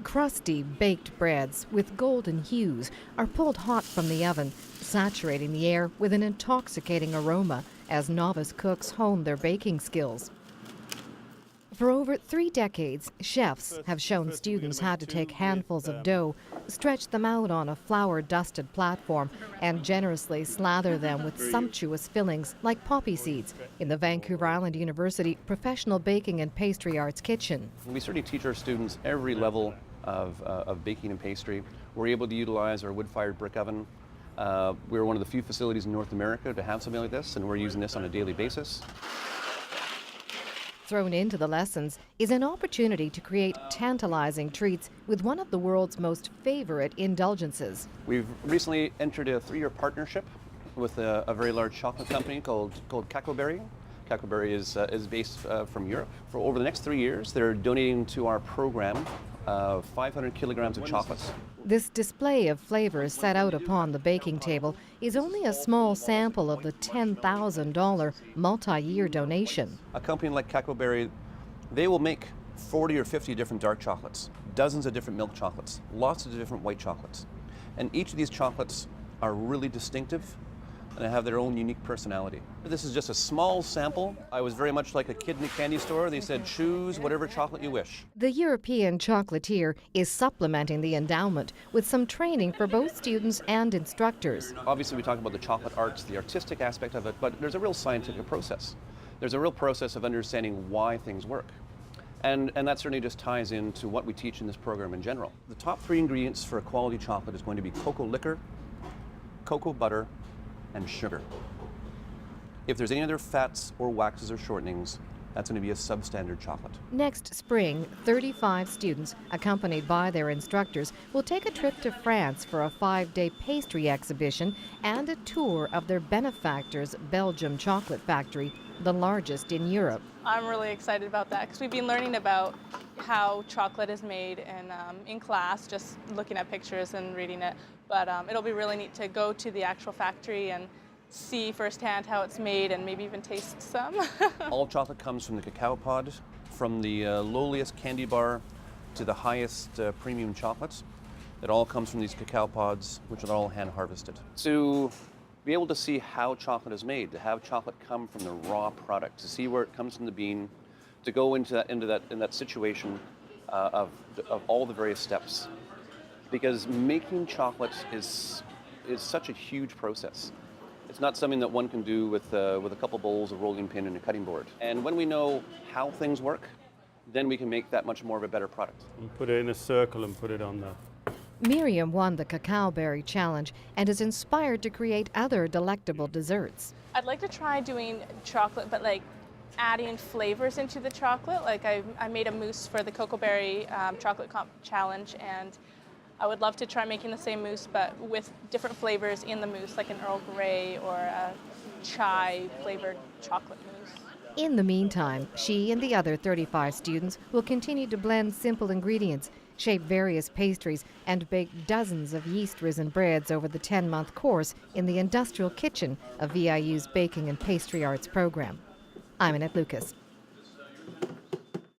Crusty, baked breads with golden hues are pulled hot from the oven, saturating the air with an intoxicating aroma as novice cooks hone their baking skills. For over 3 decades, chefs have shown students how to take handfuls of dough, stretch them out on a flour-dusted platform, and generously slather them with sumptuous fillings like poppy seeds in the Vancouver Island University Professional Baking and Pastry Arts Kitchen. We certainly teach our students every level of baking and pastry. We're able to utilize our wood-fired brick oven. We're one of the few facilities in North America to have something like this, and we're using this on a daily basis. Thrown into the lessons is an opportunity to create tantalizing treats with one of the world's most favorite indulgences. We've recently entered a 3-year partnership with a very large chocolate company called Chocolatey. Chocolatey is based from Europe. For over the next 3 years, they're donating to our program 500 kilograms of chocolates. This display of flavors set out upon the baking table is only a small sample of the $10,000 multi-year donation. A company like Chocolatey, they will make 40 or 50 different dark chocolates, dozens of different milk chocolates, lots of different white chocolates. And each of these chocolates are really distinctive and have their own unique personality. This is just a small sample. I was very much like a kid in a candy store. They said, choose whatever chocolate you wish. The European chocolatiere is supplementing the endowment with some training for both students and instructors. Obviously, we talk about the chocolate arts, the artistic aspect of it, but there's a real scientific process. There's a real process of understanding why things work. And that certainly just ties into what we teach in this program in general. The top 3 ingredients for a quality chocolate is going to be cocoa liquor, cocoa butter, and sugar. If there's any other fats or waxes or shortenings, that's going to be a substandard chocolate. Next spring, 35 students, accompanied by their instructors, will take a trip to France for a 5-day pastry exhibition and a tour of their benefactor's Belgium chocolate factory, the largest in Europe. I'm really excited about that because we've been learning about how chocolate is made in class, just looking at pictures and reading it. But it'll be really neat to go to the actual factory and see firsthand how it's made and maybe even taste some. All chocolate comes from the cacao pod, from the lowliest candy bar to the highest premium chocolates. It all comes from these cacao pods, which are all hand harvested. To be able to see how chocolate is made, to have chocolate come from the raw product, to see where it comes from the bean, to go into that situation of all the various steps. Because making chocolate is such a huge process. It's not something that one can do with a couple bowls, a rolling pin, and a cutting board. And when we know how things work, then we can make that much more of a better product. You put it in a circle and put it on there. Miriam won the Cacao Berry Challenge and is inspired to create other delectable desserts. I'd like to try doing chocolate, but like adding flavors into the chocolate. Like I made a mousse for the Cocoa Berry Chocolate Challenge, and I would love to try making the same mousse, but with different flavors in the mousse, like an Earl Grey or a chai flavored chocolate mousse. In the meantime, she and the other 35 students will continue to blend simple ingredients, shape various pastries, and bake dozens of yeast-risen breads over the 10-month course in the industrial kitchen of VIU's Baking and Pastry Arts program. I'm Annette Lucas.